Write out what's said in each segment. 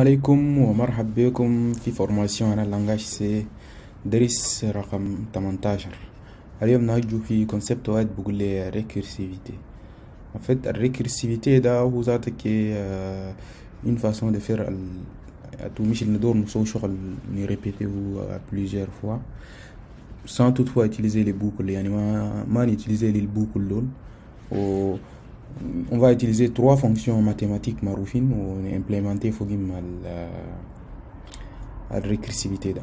عليكم ومرحب بكم في فورماسيون على اللانجاج سي درس رقم 18. اليوم نهجو في كونسبت واحد بقول لي ريكيرسيفيتي. En fait, la récursivité ده هو ذاتك une façon de faire tout مش ندور نسوي شغل نريبيتيه plusieurs fois sans toutefois utiliser les boucles. يعني ما نutiliser les boucles دول. On va utiliser trois fonctions mathématiques معروفين ونimplémenter فوقهم الريكرسيفيتي ده.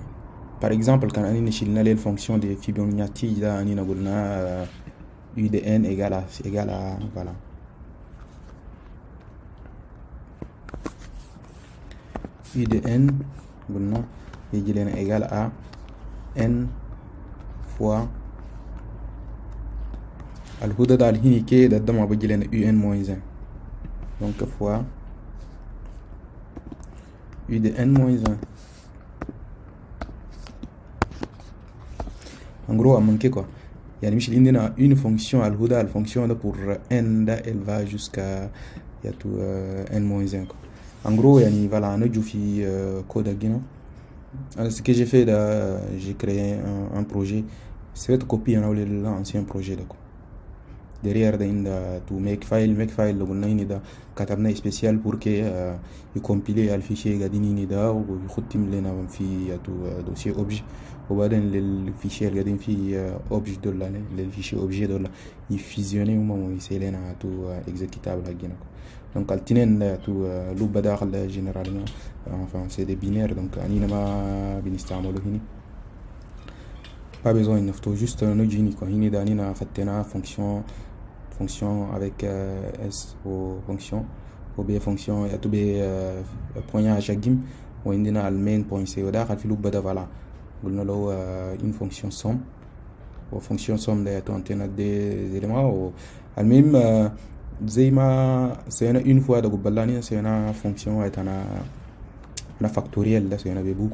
Par exemple كان أني شلنا لي الفونكسيون دي فيبوناكي ده أنينا قلنا u de n égale à voilà u de n قلنا يجي لنا égale à n fois الهدى ده الهيني كي ده ما بيجي لنا un moins 1 donc fois u de n moins 1 en gros من كي quoi. يعني مش عندنا une fonction الهدى الفونكسيون ده pour n ده elle va jusqu'à n moins 1 quoi. En gros يعني voilà نجو في code هنا. Alors ce que j'ai fait là, j'ai créé un projet. C'est une copie de l'ancien projet là quoi. Derrière ده to make file اللي قلنا هنا ده كتبنا spécial pour que يكمبيلي الفيشيه قاعدين هنا ده ويختم لنا في dossier objet. وبعدين للفيشيه اللي قاعدين فيه objet دول للفيشيه objet دول يفيزيوني وما يسيلنا تو exécutable هنا. Donc التنين تو لوب داخل généralement enfin c'est des binaires donc أنينا ما بنستعمله هنا. Pas besoin de نفتو juste نجي هنا quoi. هنا ده أنينا خدنا fonction avec s ou fonction ou b fonction et tout b point à chaque game ou عندنا المين point c وداخل في لوب ده voilà قلنا له une fonction somme و fonction somme ده عندنا des éléments المهم زي ما سينا une fois ده قبلاني سينا fonction انا factoriel ده سينا ببوك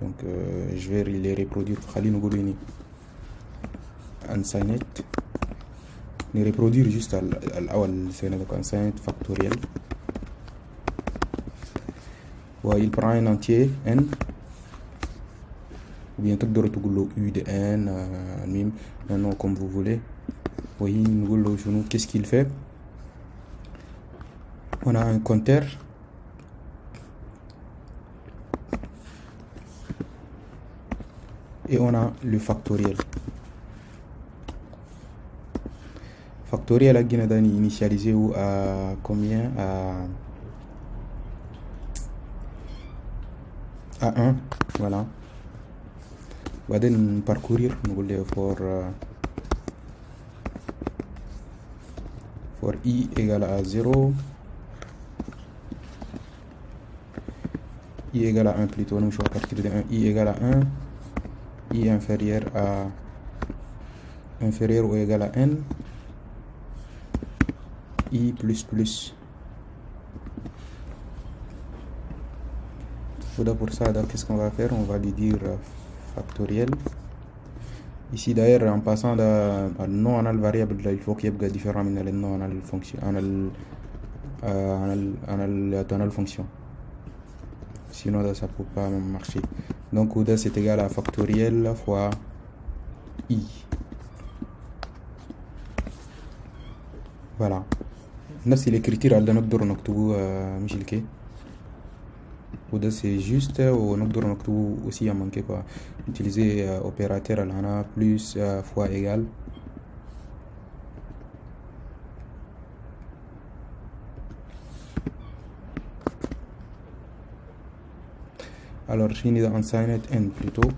donc je vais les reproduire. خلينا نقول هنا unsigned نريبرودير جوست الأول سينا ده كونساينت فاكتوريال ويل براين انتير ان وبين تقدروا تقولوا u de n المهم non comme vous voulez. وهي نقول له شنو qu'est-ce qu'il fait. on a un compteur et on a le factoriel. Factoriel là guiné dani initialisé ou à combien à 1 voilà. بعدين parcourir نقول له for i égale à 0 i égale à 1 plutôt nous à partir de 1 i égale à 1 i inférieur ou égal à n i plus plus. Pour ça, qu'est-ce qu'on va faire? On va lui dire factoriel. Ici d'ailleurs, en passant de non à la variable, il faut qu'il y ait différent de non à la fonction, à la fonction. Sinon, ça ne peut pas marcher. Donc, c'est égal à factoriel fois i. Voilà. نفس الكريتير اللي نقدر نكتبه مش الكي وده سي جوست ونقدر نكتبه aussi en manqué quoi. Utiliser opérateur هنا plus fois égal alors هنا ده unsigned n plutôt.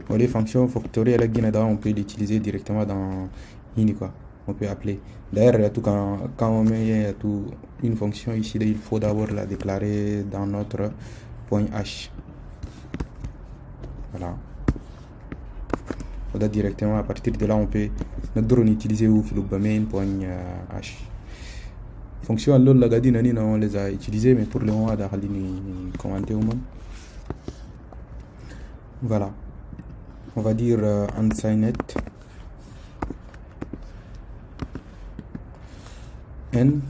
ou les fonctions factorielles là on peut l'utiliser directement dans hini quoi. On peut appeler d'ailleurs quand on met une fonction ici il faut d'abord la déclarer dans notre point h voilà. Là, directement à partir de là on peut notre utiliser ou le main point h fonction là gadina ni on les a utilisées mais pour le moment da xalini commenter au moins voilà. On va dire unsigned n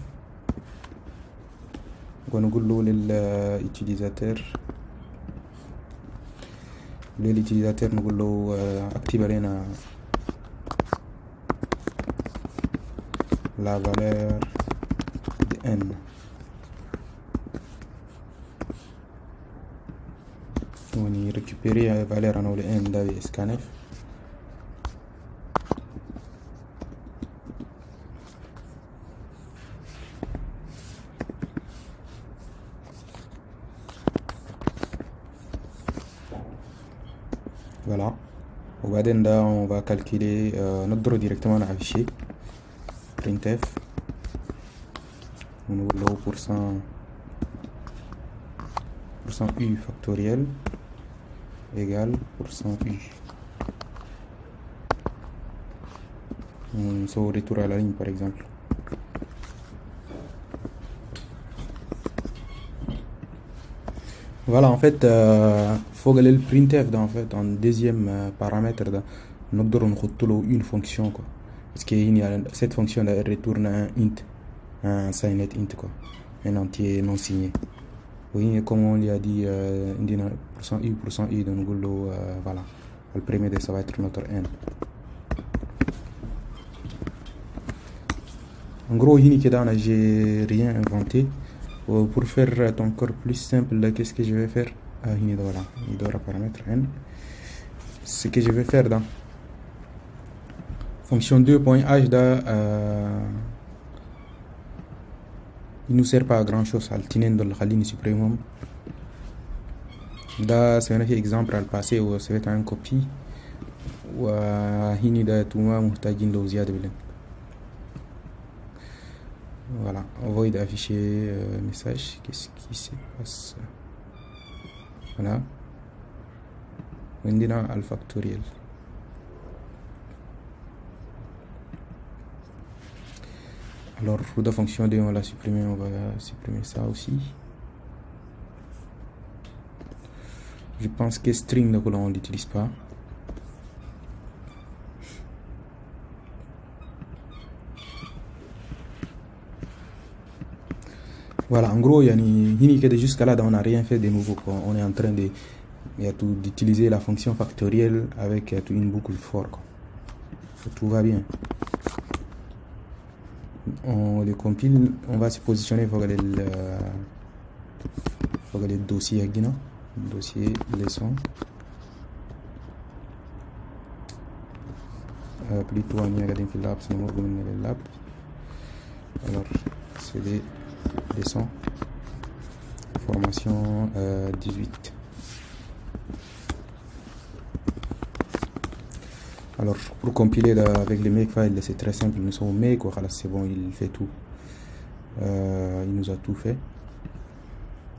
نقول له للutilisateur نقول له اكتب علينا la valeur de n. On y récupérer la valeur en n de scanf. Voilà. وبعدين ده on va calculer نقدر directement afficher printf ونقول له % u factoriel égale %u. On sort retour à la ligne par exemple. Voilà, en fait faut que le printf en fait en deuxième paramètre nous devons une fonction quoi, parce que cette fonction là retourne un int, un signed int quoi, un entier non signé. Oui, comme on lui a dit %u donc voilà, le premier de ça va être notre n. En gros ici j'ai rien inventé. Pour faire encore plus simple, qu'est-ce que je vais faire? Voilà, il doit paramètre n. Ce que je vais faire dans fonction 2.h il nous sert pas à grand chose. Altinen dans le suprême. Da c'est un exemple à le passer ou c'est un copie ou hini da tuma muhtajin lo ziyada bilen. Voilà, on va afficher message. Qu'est-ce qui se passe? Voilà, on est dans le factoriel. Alors la fonction 2 on l'a supprimé, on va supprimer ça aussi. Je pense que string donc on l'utilise pas. Voilà, en gros, jusqu'à là, on n'a rien fait de nouveau quoi. On est en train d'utiliser la fonction factorielle avec une boucle for quoi. Tout va bien. On le compile, on va se positionner pour le dossier dossier leçon. Plutôt on y a gardé lab, alors c'est des leçons formation 18. Alors pour compiler avec les makefile c'est très simple, nous sommes make, voilà, c'est bon, il fait tout, il nous a tout fait.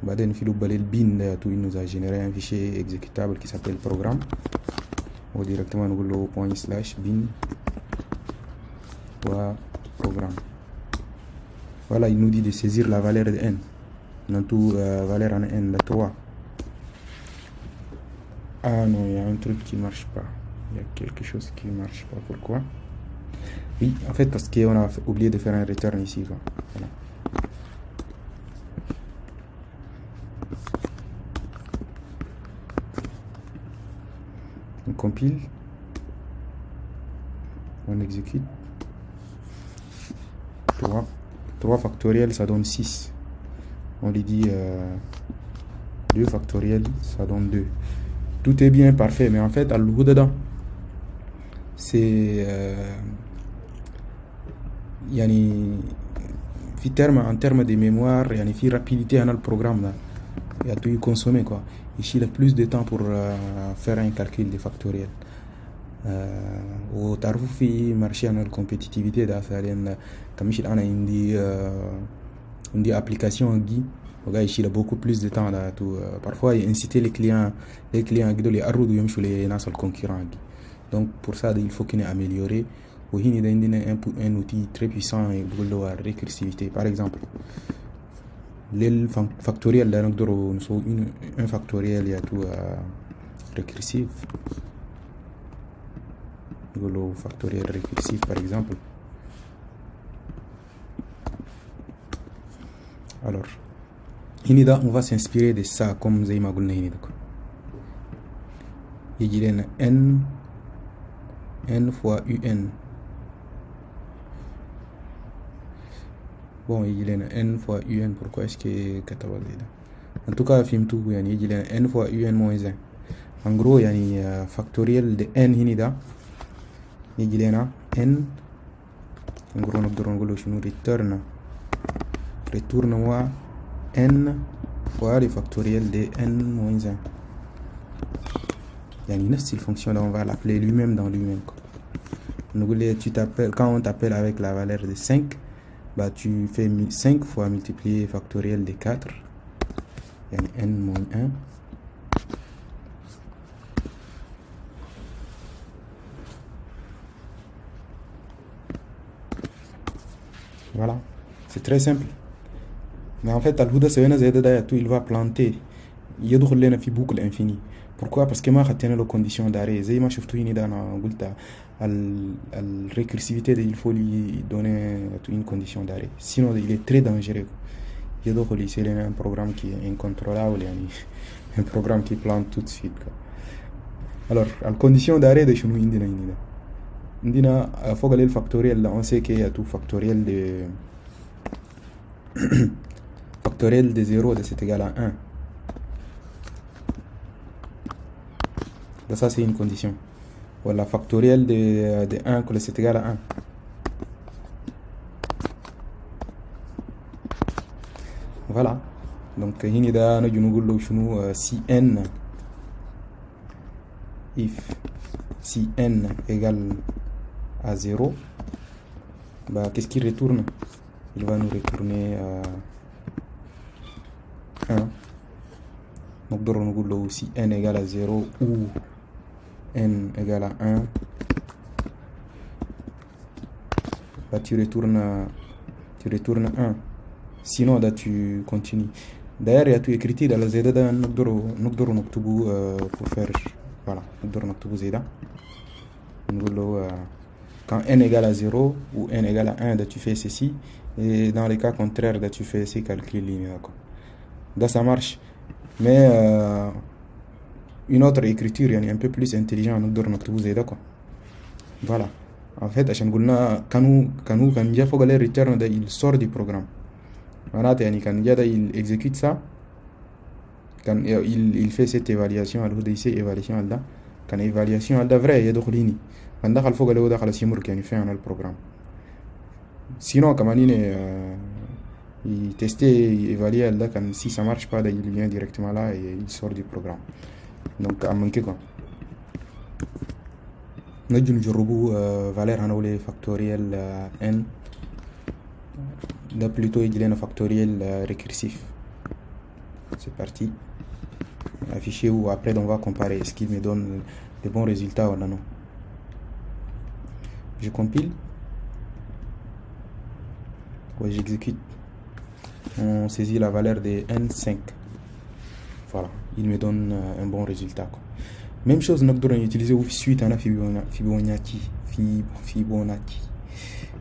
Baden filou balel bin tout, il nous a généré un fichier exécutable qui s'appelle programme, ou directement nous le point slash bin ou programme. Voilà, il nous dit de saisir la valeur de n. Dans tout valeur en n, la 3. Ah non, il y a un truc qui marche pas. Il y a quelque chose qui marche pas. Pourquoi? Oui, en fait, parce qu'on a oublié de faire un return ici. Quoi. Voilà. On compile. On exécute. 3 factoriel, ça donne 6. On lui dit 2 factoriel, ça donne 2. Tout est bien, parfait, mais en fait, à l'eau dedans, c'est en termes de mémoire, il y a une rapidité dans le programme là. Il y a tout consommé quoi. Ici, il a plus de temps pour faire un calcul de factoriel. Au tarif marché en compétitivité dans ça comme il en a une application qui il a beaucoup plus de temps là tout parfois il inciter les clients qui les arrêtent de les nas concurrents. Donc pour ça il faut qu'il ait amélioré ou il y a un outil très puissant et beaucoup de récursivité. Par exemple le factoriel là un factoriel il y a tout récursif. Le factoriel récursif par exemple. Alors Inida, on va s'inspirer de ça comme Zayma Gulna Inida. Il y a n fois un. Bon, il y a n fois un. Pourquoi est-ce que Kataba Zayda? En tout cas, film tout, il y a n fois un moins 1. En gros, il y a factoriel de n Inida. Il y a n. En gros, nous retourne n fois le factoriel de n moins 1. Il y a une style fonction, on va l'appeler lui-même dans lui-même. Quand on t'appelle avec la valeur de 5, bah, tu fais 5 fois multiplier factoriel de 4. Il y a n moins 1. Voilà, c'est très simple. Mais en fait, il va planter. Il y a une boucle infinie. Pourquoi? Parce que moi, j'ai les conditions d'arrêt. J'ai ma chef la récursivité, il faut lui donner une condition d'arrêt. Sinon, il est très dangereux. Il y a un programme qui est incontrôlable, un programme qui plante tout de suite. Alors, la condition d'arrêt de chez nous, il faut que le factoriel, on sait qu'il y a tout factoriel de 0, c'est égal à 1. Donc ça, c'est une condition. Voilà, factoriel de 1, c'est égal à 1. Voilà. Donc, si n, si n égale à 0, bah, qu'est-ce qu'il retourne? Il va nous retourner 1. Donc, si n égale à 0 ou n égale à 1, bah, tu retournes 1. Sinon, là, tu continues. D'ailleurs, il y a tout écrit dans la Z pour faire. Voilà, quand n égale à 0 ou n égale à 1, tu fais ceci. Et dans les cas contraires, tu fais ces calculs linéaires. Là, ça marche. Mais une autre écriture est un peu plus intelligente. Voilà. En fait, quand il sort du programme. Quand il exécute ça, quand il fait cette évaluation, quand l'évaluation est vraie, il y a d'autres lignes. Quand il fait un programme. Sinon, comme il testait, il évaluait, si ça ne marche pas, il vient directement là et il sort du programme. Donc, à manquer quoi. Nous avons valeur factoriel n. Là, plutôt, il y a un factoriel récursif. C'est parti. Affiché où après, on va comparer. Est-ce qu'il me donne des bons résultats ou non? Je compile. Ouais, j'exécute. On saisit la valeur de n5. Voilà, il me donne un bon résultat, quoi. Même chose, nous devons utiliser suite à la Fibonacci.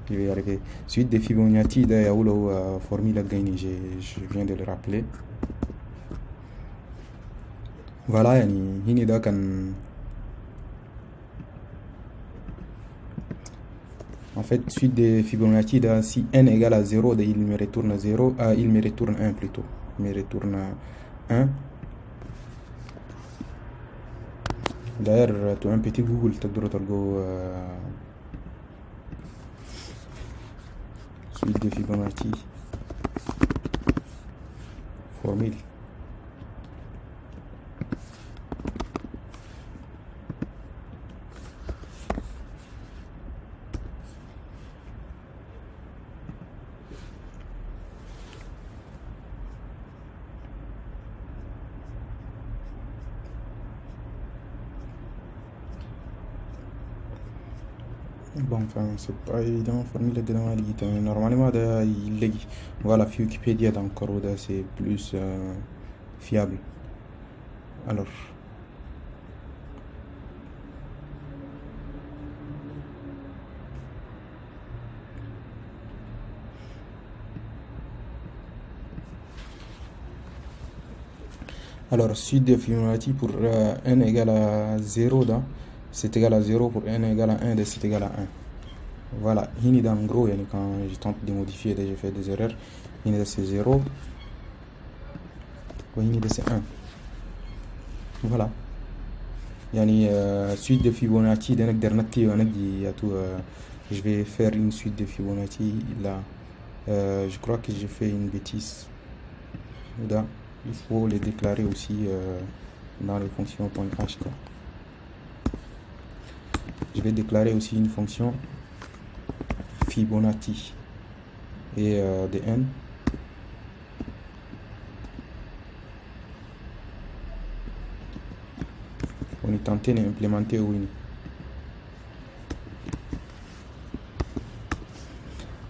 Je vais y arriver. Suite de Fibonacci, il y a une formule à gagner, je viens de le rappeler. Voilà, il y a en fait, suite de Fibonacci, si n égale à 0, il me retourne 0, il me retourne 1 plutôt. Il me retourne 1. D'ailleurs, tu as un petit Google, tu as suite de Fibonacci. Formule. Bon, enfin, c'est pas évident, formule de l'analyse. Normalement, voilà, Wikipédia encore, c'est plus fiable. Alors, Alors, suite de Fibonacci pour n égale à 0, c'est égal à 0 pour n égale à 1, c'est égal à 1. Voilà, ici en gros, quand je tente de modifier, j'ai fait des erreurs. Ici c'est 0, ici c'est 1. Voilà. Suite de Fibonacci, je vais faire une suite de Fibonacci là. Je crois que j'ai fait une bêtise. Là, il faut les déclarer aussi dans les fonctions .h. Je vais déclarer aussi une fonction Fibonacci et de n. On est tenté d'implémenter Wini.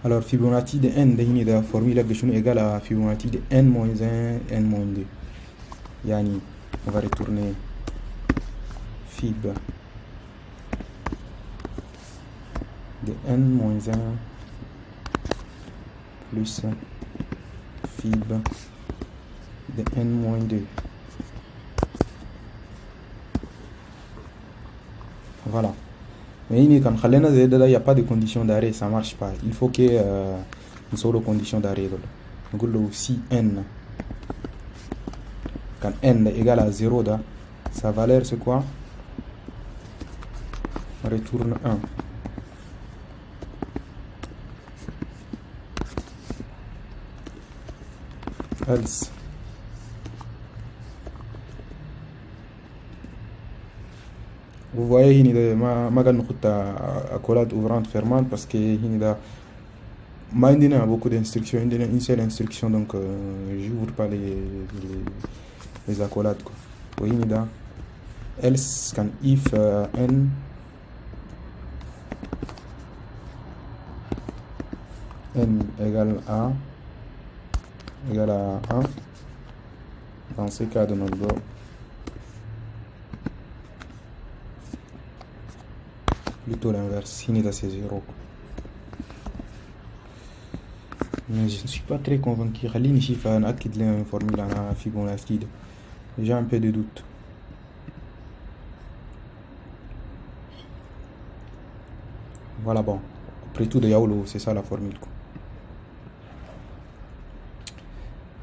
Alors Fibonacci de n de la formule égale à Fibonacci de n moins 1, n moins 2. Yani, on va retourner Fib de n moins 1 plus Fib de n moins 2. Voilà. Mais il n'y a pas de condition d'arrêt, ça ne marche pas. Il faut que nous ayons des conditions d'arrêt. Donc si n, quand n est égal à 0, sa valeur c'est quoi? On retourne 1. Else. Vous voyez, il y a une accolade ouvrante fermante parce que il y a beaucoup d'instructions, il y a une seule instruction, donc je n'ouvre pas les accolades. Vous voyez, il y a else can if n égale à 1, dans ce cas de notre bord. Plutôt l'inverse, il c'est 0. Mais je ne suis pas très convaincu. Khalini Shifa a une formule à Fibonacci. J'ai un peu de doute. Voilà, bon. Après tout, de Yaolo, c'est ça la formule.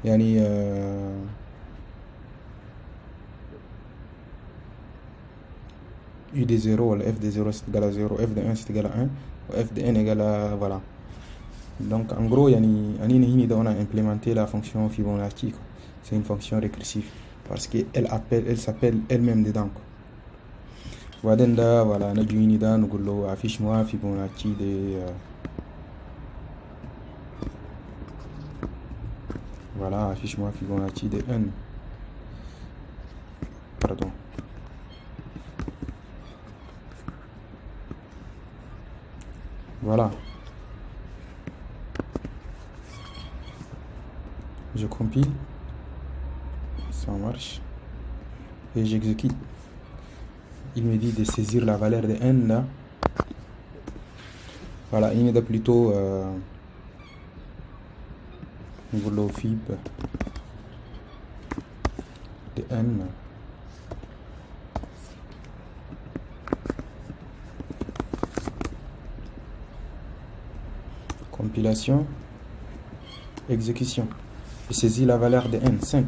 Yani, U de 0, f de 0 c'est égal à 0, f de 1 c'est égal à 1, f de n égale à... voilà. Donc en gros, on a implémenté la fonction Fibonacci. C'est une fonction récursive parce qu'elle s'appelle elle-même dedans. Voilà, nous affiche-moi Fibonacci de... voilà, affiche-moi Fibonacci de n. Pardon. Voilà. Je compile. Ça marche. Et j'exécute. Il me dit de saisir la valeur de n là. Voilà, il me donne plutôt niveau fib de n. Compilation, exécution. Je saisis la valeur de n, 5.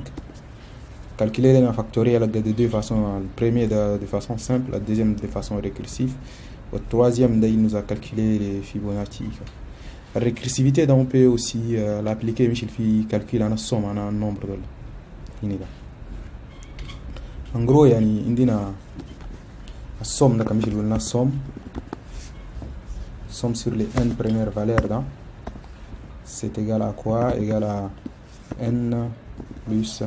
Calculer un factoriel de deux façons. Le premier de façon simple, la deuxième de façon récursive. Le troisième, il nous a calculé les Fibonacci. La récursivité, on peut aussi l'appliquer, mais il calcule en somme, en nombre. En gros, il y a une somme, somme sur les n premières valeurs. C'est égal à quoi? Égal à n plus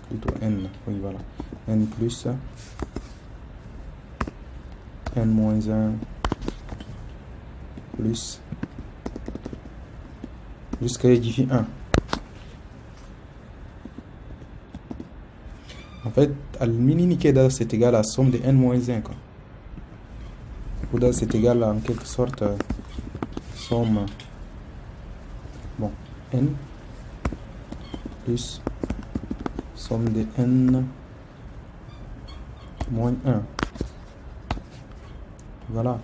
plutôt n, oui voilà, n plus n moins 1 plus jusqu'à édifier 1. En fait, al mini c'est égal à la somme de n moins 1 quoi. Ou c'est égal à en quelque sorte somme, bon, n plus somme de n moins 1. Voilà.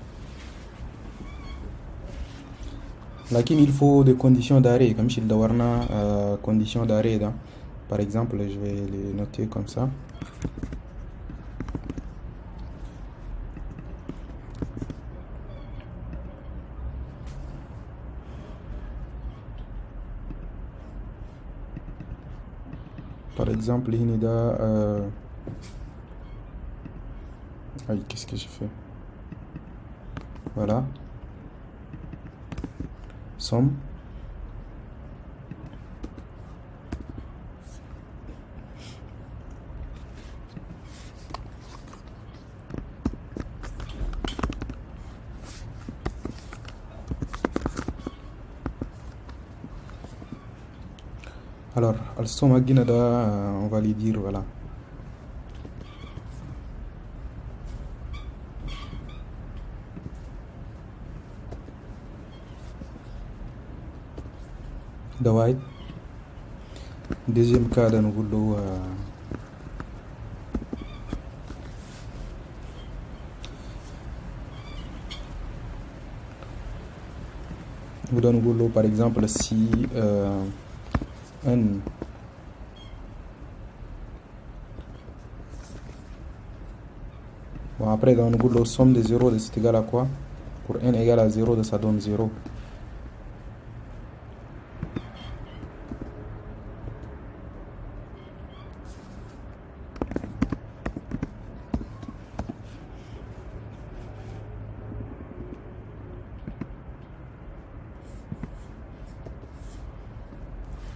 Là, il faut des conditions d'arrêt, comme chez le Dawarna, conditions d'arrêt. Par exemple, je vais les noter comme ça. Par exemple, Hinida. Aïe, qu'est-ce que j'ai fait? Voilà. Somme. Alors, al somme on va lui dire voilà. Dawai. Deuxième cas d'un boulot. Vous donne boulot par exemple si n bon après dans le boulot somme des zéros de c'est égal à quoi? Pour n égale à 0 ça donne 0.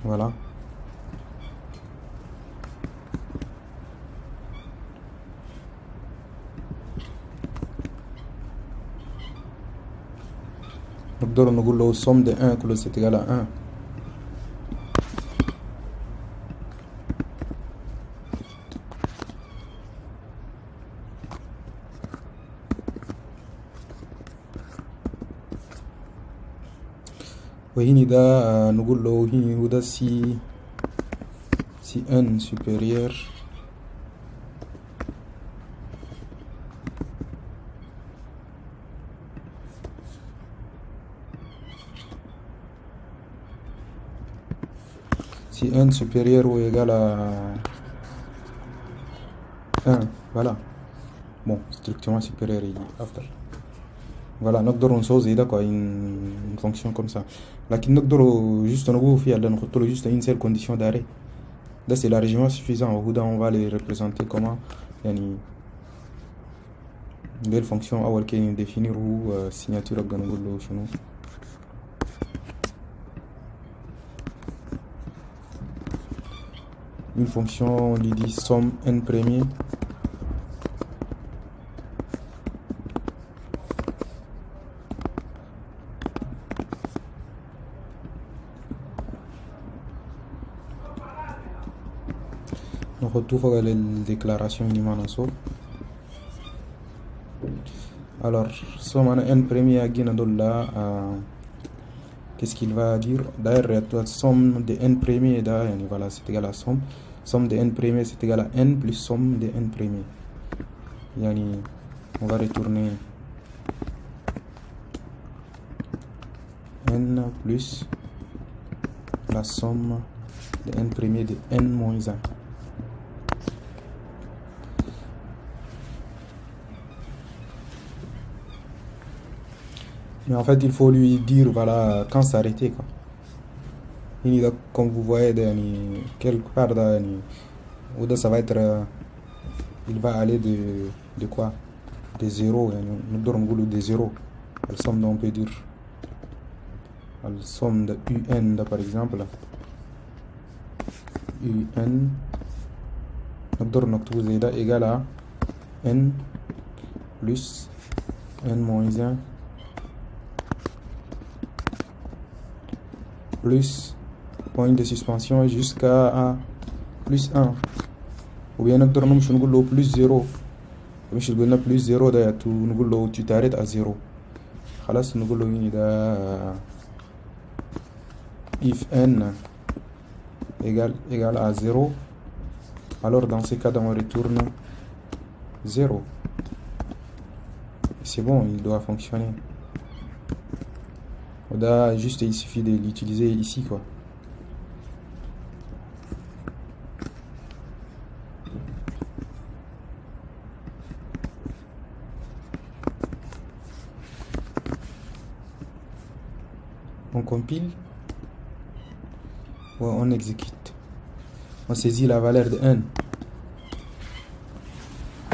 Voilà. Donc, nous avons la somme de 1 que c'est égal à 1. وهنا نقول له هنا si n supérieur si n supérieur ou égal à 1, voilà. Bon, strictement supérieur after. Voilà, نقدر نسوي ده quoi une fonction comme ça. لكن نقدر juste نقول فيها اللي نحط له juste une seule condition d'arrêt. Là c'est largement suffisant. On va les représenter comment يعني des fonctions أول كي définir ou signature نقدر نقول له شنو. Une fonction on lui dit somme n premier. On retrouve les déclarations minimales. Alors, somme n premier à Guinadollah, qu'est-ce qu'il va dire? D'ailleurs, la somme de n premier, voilà, c'est égal à somme. Somme de n premier, c'est égal à n plus somme de n premier. Yani, on va retourner n plus la somme de n premier de n moins 1. Mais en fait, il faut lui dire voilà quand s'arrêter quoi. Comme vous voyez, quelque part, ça va être, il va aller de quoi? De 0, nous donnons de 0. La somme, on peut dire, la somme de un par exemple, un, nous donnons égal à n plus n moins 1 plus point de suspension jusqu'à plus 1 ou bien نقدر نمشي نقول له plus 0 مش قلنا plus 0 ده نقول له tu t'arrêtes à 0 خلاص نقول له هنا ده if n égale à 0. Alors dans ce cas, on retourne 0. C'est bon, il doit fonctionner. Juste, il suffit de l'utiliser ici, quoi. On compile. Ouais, on exécute. On saisit la valeur de n.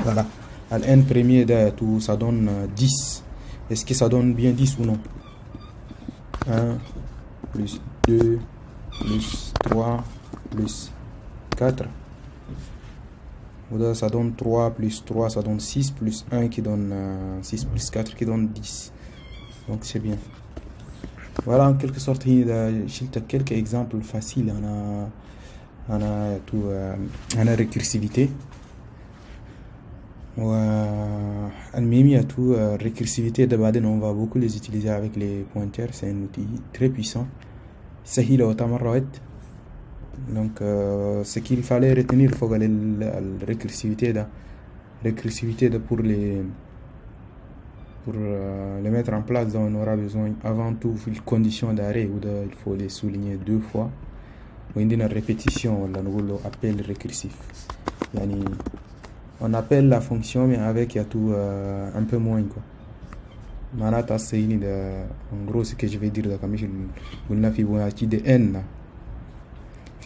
Voilà. À n premier de tout, ça donne 10. Est-ce que ça donne bien 10 ou non? 1 plus 2 plus 3 plus 4. Ça donne 3 plus 3, ça donne 6 plus 1 qui donne 6 plus 4 qui donne 10. Donc c'est bien. Voilà, en quelque sorte, il y a quelques exemples faciles. On a récursivité. Récursivité de Baden, on va beaucoup les utiliser avec les pointeurs. C'est un outil très puissant. Donc, ce qu'il fallait retenir, il faut que la récursivité pour les mettre en place, on aura besoin avant tout de conditions d'arrêt, il faut les souligner 2 fois. Ou une répétition, on appelle récursif. On appelle la fonction, mais avec un peu moins, quoi. En gros, ce que je vais dire, Fibonacci de n.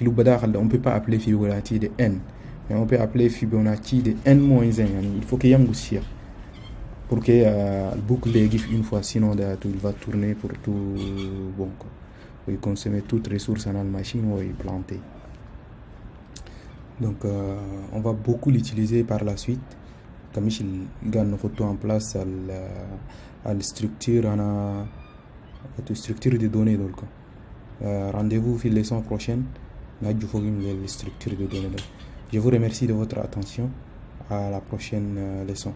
On ne peut pas appeler Fibonacci de n, mais on peut appeler Fibonacci de n-1. Il faut qu'il y ait un gouttière pour que le boucle GIF une fois, sinon il va tourner pour tout. Bon, quoi. Il consomme toutes les ressources dans la machine ou il planter. Donc, on va beaucoup l'utiliser par la suite. Comme il gagne une photo en place à la structure, structure de données. Donc, rendez-vous pour la leçon prochaine. Les structures de données. Je vous remercie de votre attention. À la prochaine leçon.